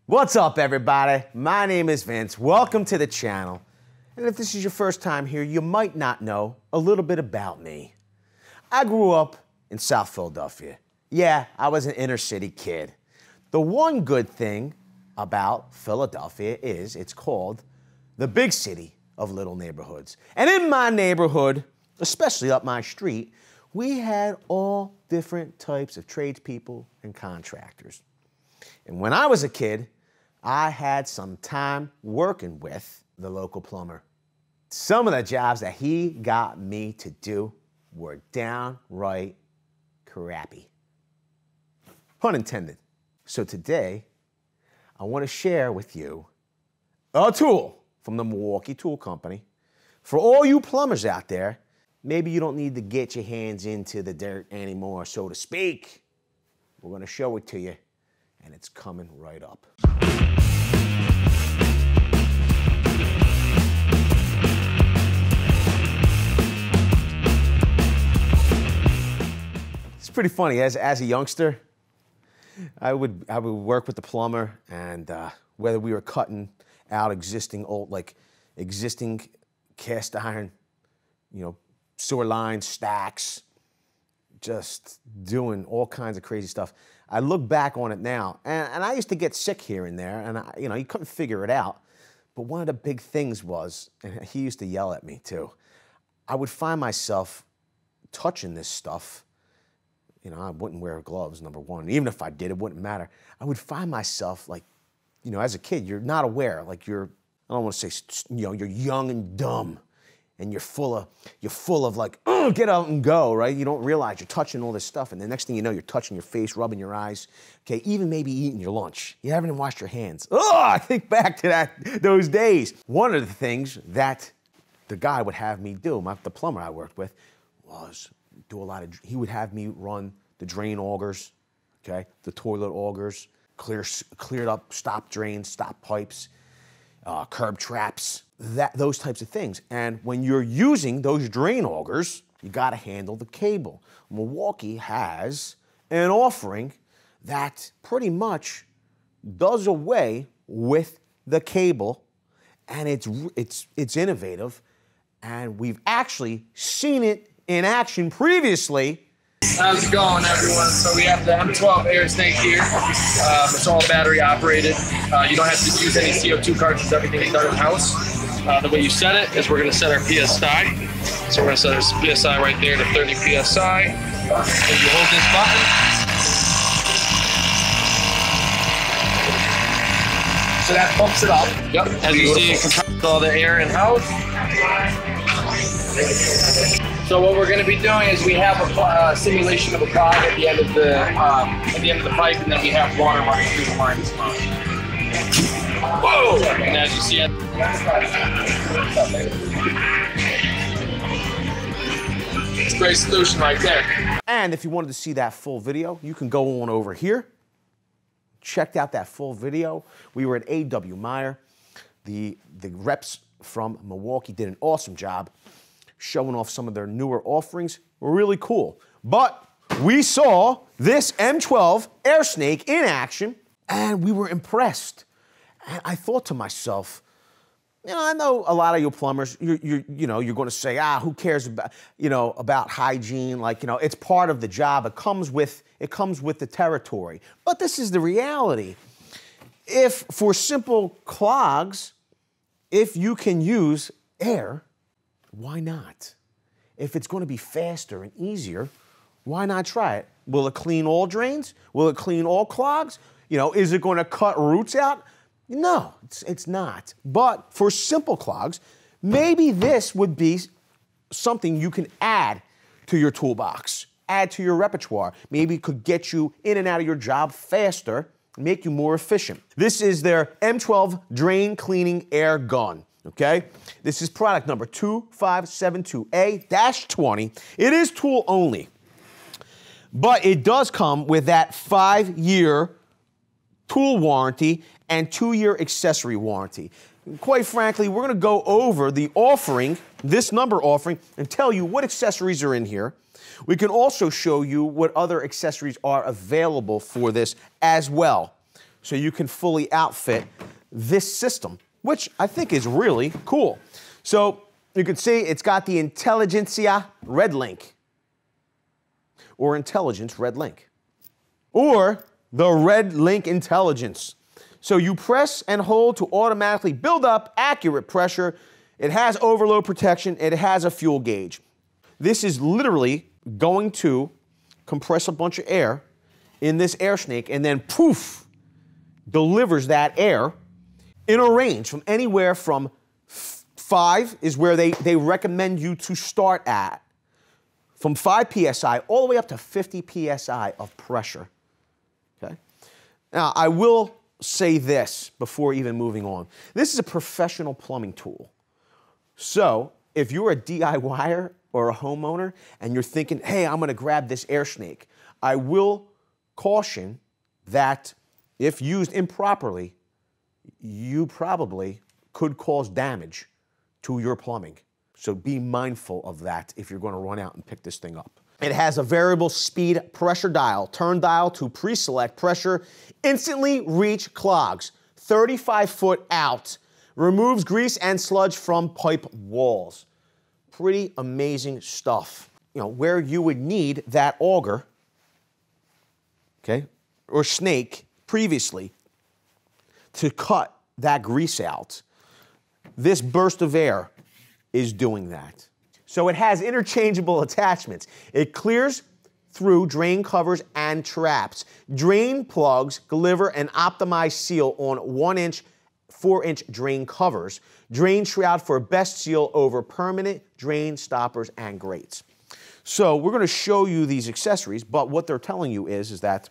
What's up, everybody? My name is Vince. Welcome to the channel. And if this is your first time here, you might not know a little bit about me. I grew up in South Philadelphia. Yeah, I was an inner city kid. The one good thing about Philadelphia is it's called the big city of little neighborhoods. And in my neighborhood, especially up my street, we had all different types of tradespeople and contractors. And when I was a kid, I had some time working with the local plumber. Some of the jobs that he got me to do were downright crappy. Pun intended. So today, I want to share with you a tool from the Milwaukee Tool Company. For all you plumbers out there, maybe you don't need to get your hands into the dirt anymore, so to speak. We're going to show it to you, and it's coming right up. It's pretty funny. As a youngster, I would work with the plumber, and whether we were cutting out existing cast iron, sewer lines, stacks, just doing all kinds of crazy stuff. I look back on it now, and I used to get sick here and there, and you couldn't figure it out. But one of the big things was, and he used to yell at me too, I would find myself touching this stuff. I wouldn't wear gloves, number one. Even if I did, it wouldn't matter. I would find myself as a kid, you're not aware, I don't want to say, you're young and dumb, and you're full of get out and go, right? You don't realize you're touching all this stuff, and the next thing you know, you're touching your face, rubbing your eyes, okay, even maybe eating your lunch. You haven't even washed your hands. Oh, I think back to those days. One of the things that the guy would have me do, the plumber I worked with, was he would have me run the drain augers, okay, the toilet augers, cleared up stop drains, stop pipes, curb traps, those types of things. And when you're using those drain augers, you got to handle the cable. Milwaukee has an offering that pretty much does away with the cable, and it's innovative, and we've actually seen it in action previously. How's it going, everyone? So we have the M12 Airsnake here. It's all battery operated. You don't have to use any CO2 cartridges. Everything is done in-house. The way you set it is we're going to set our PSI. So we're going to set our PSI right there to 30 PSI. And you hold this button. So that pumps it up. Yep. As you see, it compresses all the air in-house. So what we're going to be doing is we have a simulation of a clog at the end of the pipe, and then we have water running through the lines. Whoa! And as you see it, it's a great solution right there. And if you wanted to see that full video, you can go on over here. Check out that full video. We were at A.W. Meyer. The reps from Milwaukee did an awesome job showing off some of their newer offerings. Really cool. But we saw this M12 Airsnake in action, and we were impressed. And I thought to myself, I know a lot of you plumbers, you're going to say, who cares about hygiene? It's part of the job. It comes with the territory. But this is the reality. If for simple clogs, if you can use air, why not? If it's going to be faster and easier, why not try it? Will it clean all drains? Will it clean all clogs? Is it going to cut roots out? No, it's not. But for simple clogs, maybe this would be something you can add to your toolbox, add to your repertoire. Maybe it could get you in and out of your job faster, make you more efficient. This is their M12 Drain Cleaning Air Gun. Okay, this is product number 2572A-20. It is tool only, but it does come with that 5-year tool warranty and 2-year accessory warranty. Quite frankly, we're going to go over the offering, this number offering, and tell you what accessories are in here. We can also show you what other accessories are available for this as well. so you can fully outfit this system, which I think is really cool. So you can see it's got the Intelligentsia Red Link, or Intelligence Red Link, or the Red Link Intelligence. So you press and hold to automatically build up accurate pressure. It has overload protection. It has a fuel gauge. This is literally going to compress a bunch of air in this Airsnake and then poof, delivers that air in a range from anywhere from 5 is where they recommend you to start at, from 5 PSI all the way up to 50 PSI of pressure, okay? Now, I will say this before even moving on. This is a professional plumbing tool. So if you're a DIYer or a homeowner and you're thinking, hey, I'm gonna grab this Airsnake, I will caution that if used improperly, you probably could cause damage to your plumbing. So be mindful of that if you're gonna run out and pick this thing up. It has a variable speed pressure dial, turn dial to pre-select pressure, instantly reach clogs, 35 foot out, removes grease and sludge from pipe walls. Pretty amazing stuff. You know, where you would need that auger, okay, or snake previously to cut that grease out, this burst of air is doing that. So it has interchangeable attachments. It clears through drain covers and traps. Drain plugs deliver an optimized seal on 1-inch, 4-inch drain covers. Drain shroud for best seal over permanent drain stoppers and grates. So we're going to show you these accessories, but what they're telling you is that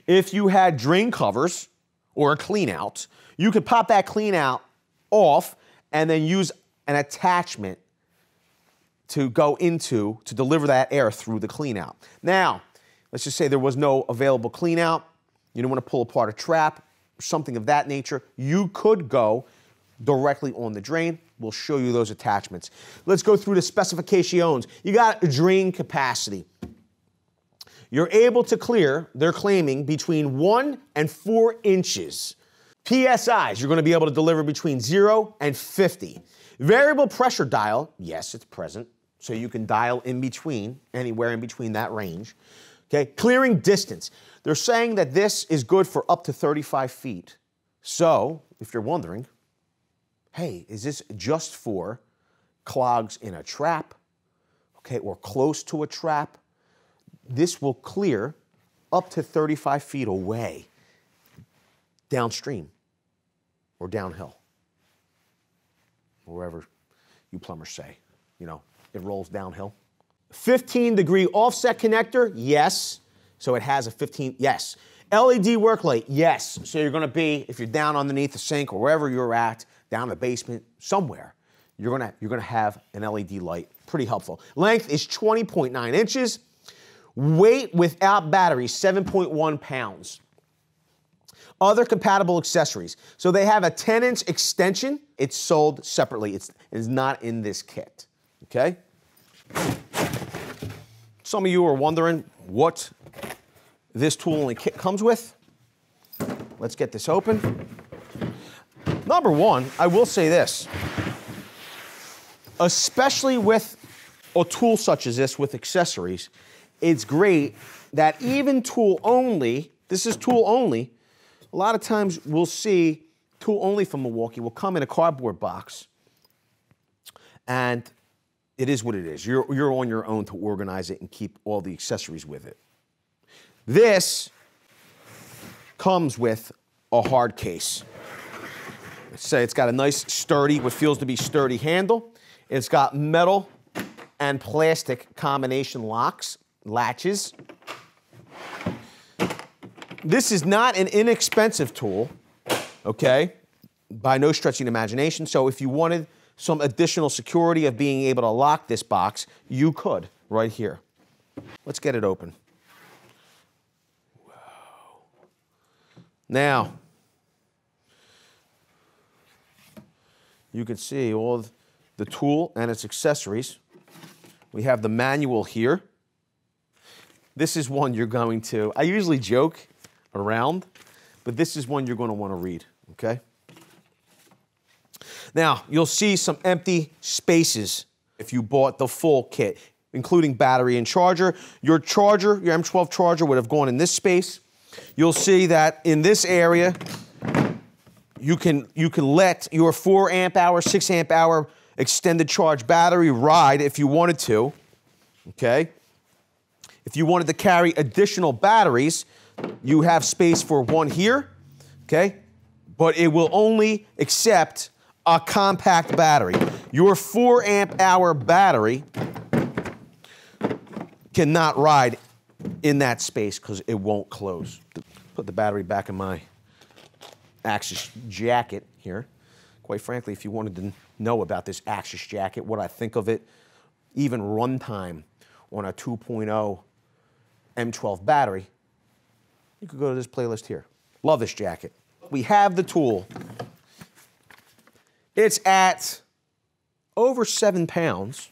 if you had drain covers or a clean out, you could pop that clean out off and then use an attachment to go into, to deliver that air through the clean out. Now, let's just say there was no available clean out. You don't want to pull apart a trap, something of that nature. You could go directly on the drain. We'll show you those attachments. Let's go through the specifications. You got drain capacity. You're able to clear, they're claiming, between 1 and 4 inches. PSIs, you're going to be able to deliver between 0 and 50. Variable pressure dial, yes, it's present, so you can dial in between, anywhere in between that range. Okay, clearing distance. They're saying that this is good for up to 35 feet. So, if you're wondering, hey, is this just for clogs in a trap, okay, or close to a trap? This will clear up to 35 feet away, downstream or downhill, wherever you plumbers say, you know, it rolls downhill. 15-degree offset connector, yes. So it has a 15, yes. LED work light, yes. So you're gonna be, if you're down underneath the sink or wherever you're at, down the basement, somewhere, you're gonna have an LED light. Pretty helpful. Length is 20.9 inches. Weight without batteries, 7.1 pounds. Other compatible accessories. So they have a 10-inch extension. It's sold separately. It is not in this kit, okay? Some of you are wondering what this tool only kit comes with. Let's get this open. Number one, I will say this. Especially with a tool such as this with accessories, it's great that even tool only, this is tool only, a lot of times we'll see tool only from Milwaukee will come in a cardboard box, and it is what it is. You're on your own to organize it and keep all the accessories with it. This comes with a hard case. Let's say it's got a nice sturdy, what feels to be sturdy handle. It's got metal and plastic combination locks, latches. This is not an inexpensive tool, okay, by no stretch of the imagination. So if you wanted some additional security of being able to lock this box, you could right here. Let's get it open. Whoa. Now, you can see all the tool and its accessories. We have the manual here. This is one you're going to, I usually joke around, but this is one you're going to want to read, okay? Now, you'll see some empty spaces if you bought the full kit, including battery and charger. Your charger, your M12 charger, would have gone in this space. You'll see that in this area, you can let your 4 amp hour, 6 amp hour extended charge battery ride if you wanted to, okay? If you wanted to carry additional batteries, you have space for one here, okay? But it will only accept a compact battery. Your 4 amp hour battery cannot ride in that space because it won't close. Put the battery back in my Axis jacket here. Quite frankly, if you wanted to know about this Axis jacket, what I think of it, even runtime on a 2.0 M12 battery, you could go to this playlist here. Love this jacket. We have the tool. It's at over 7 pounds.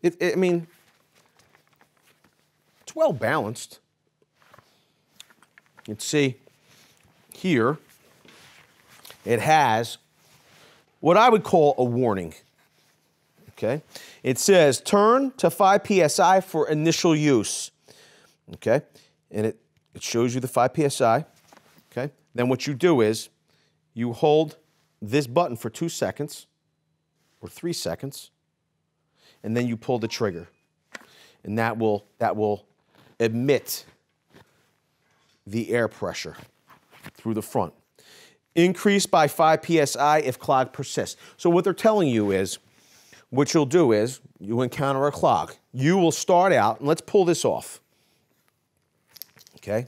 I mean, it's well balanced. You can see here, it has what I would call a warning, okay? It says, turn to 5 PSI for initial use, okay? And it shows you the 5 PSI, okay? Then what you do is you hold this button for 2 seconds or 3 seconds, and then you pull the trigger. And that will emit the air pressure through the front. Increase by 5 PSI if clog persists. So what they're telling you is, what you'll do is, you encounter a clog. You will start out, and let's pull this off. Okay?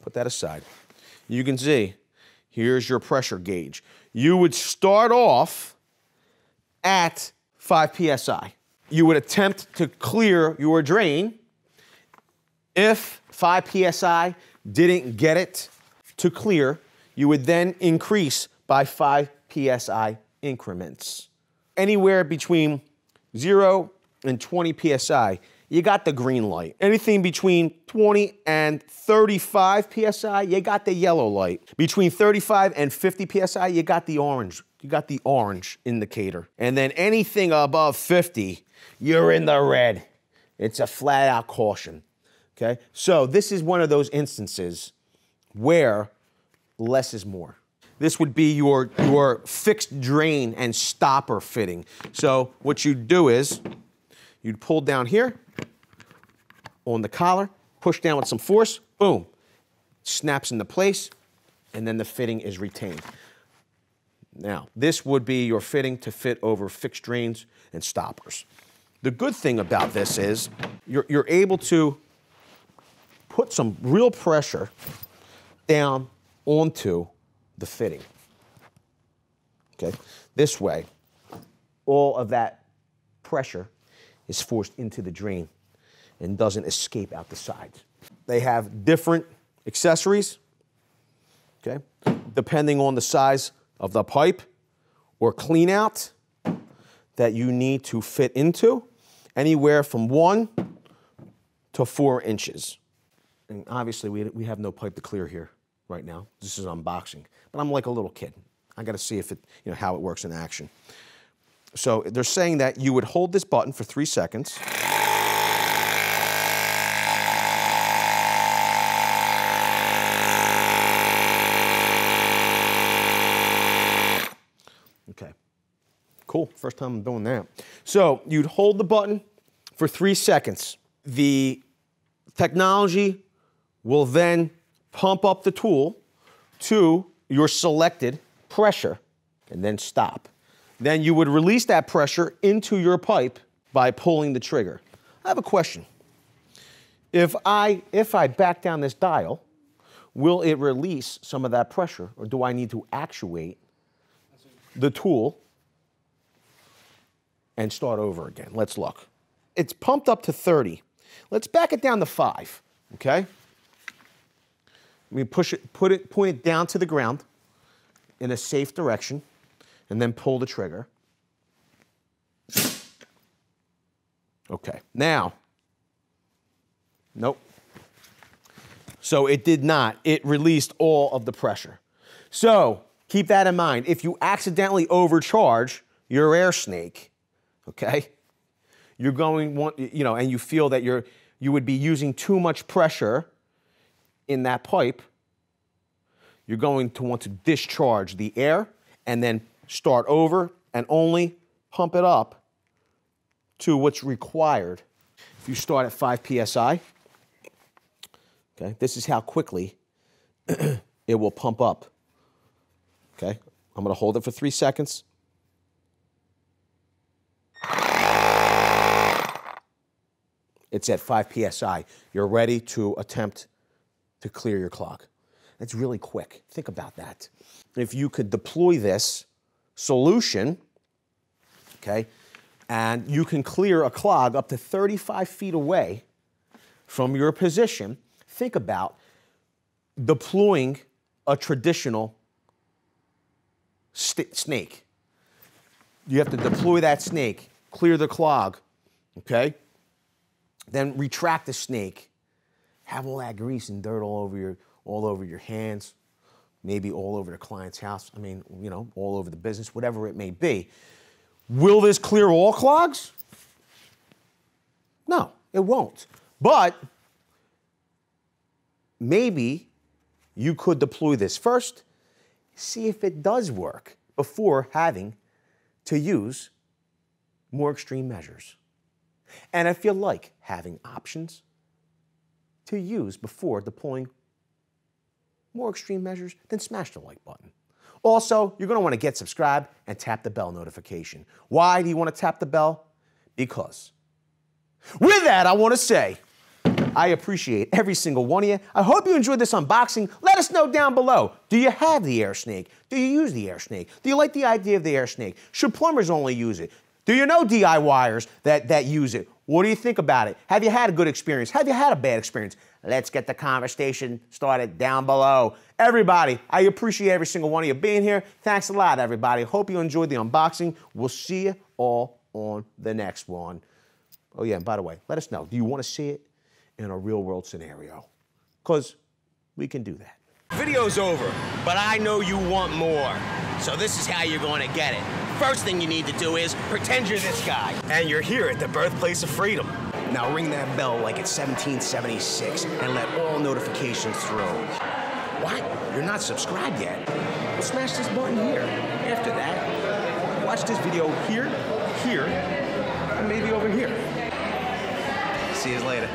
Put that aside. You can see, here's your pressure gauge. You would start off at 5 PSI. You would attempt to clear your drain. If 5 PSI didn't get it to clear, you would then increase by 5 PSI increments. Anywhere between 0 and 20 PSI, you got the green light. Anything between 20 and 35 PSI, you got the yellow light. Between 35 and 50 PSI, you got the orange. You got the orange indicator. And then anything above 50, you're in the red. It's a flat out caution, okay? So this is one of those instances where less is more. This would be your fixed drain and stopper fitting. So what you'd do is, you'd pull down here on the collar, push down with some force, boom, snaps into place, and then the fitting is retained. Now, this would be your fitting to fit over fixed drains and stoppers. The good thing about this is you're able to put some real pressure down onto the fitting. Okay? This way, all of that pressure is forced into the drain and doesn't escape out the sides. They have different accessories, okay, depending on the size of the pipe or clean out that you need to fit into, anywhere from 1 to 4 inches. And obviously we have no pipe to clear here right now. This is unboxing, but I'm like a little kid. I gotta see if it, how it works in action. So they're saying that you would hold this button for 3 seconds. Okay, cool, first time I'm doing that. So you'd hold the button for 3 seconds. The technology will then pump up the tool to your selected pressure and then stop. Then you would release that pressure into your pipe by pulling the trigger. I have a question. If I back down this dial, will it release some of that pressure, or do I need to actuate the tool and start over again? Let's look. It's pumped up to 30. Let's back it down to 5, okay? We push it, point it down to the ground in a safe direction, and then pull the trigger. Okay, now, nope. So it did not. It released all of the pressure. So keep that in mind. If you accidentally overcharge your Airsnake, okay, you're going and you feel that you would be using too much pressure in that pipe, you're going to want to discharge the air and then start over and only pump it up to what's required. If you start at 5 psi, okay, this is how quickly it will pump up. Okay, I'm going to hold it for 3 seconds. It's at 5 psi. You're ready to attempt to clear your clog. That's really quick. Think about that. If you could deploy this solution, okay, and you can clear a clog up to 35 feet away from your position, think about deploying a traditional snake. You have to deploy that snake, clear the clog, okay? Then retract the snake. Have all that grease and dirt all over your hands, maybe all over the client's house. I mean, all over the business, whatever it may be. Will this clear all clogs? No, it won't. But maybe you could deploy this first, see if it does work before having to use more extreme measures. And if you like having options to use before deploying more extreme measures, then smash the like button. Also, you're going to want to get subscribed and tap the bell notification. Why do you want to tap the bell? Because. With that, I want to say, I appreciate every single one of you. I hope you enjoyed this unboxing. Let us know down below. Do you have the Airsnake? Do you use the Airsnake? Do you like the idea of the Airsnake? Should plumbers only use it? Do you know DIYers that use it? What do you think about it? Have you had a good experience? Have you had a bad experience? Let's get the conversation started down below. Everybody, I appreciate every single one of you being here. Thanks a lot, everybody. Hope you enjoyed the unboxing. We'll see you all on the next one. Oh, yeah, and by the way, let us know. Do you want to see it in a real-world scenario? Because we can do that. Video's over, but I know you want more. So this is how you're going to get it. First thing you need to do is pretend you're this guy. And you're here at the birthplace of freedom. Now ring that bell like it's 1776 and let all notifications through. What? You're not subscribed yet? Well, smash this button here. After that, watch this video here, and maybe over here. See you later.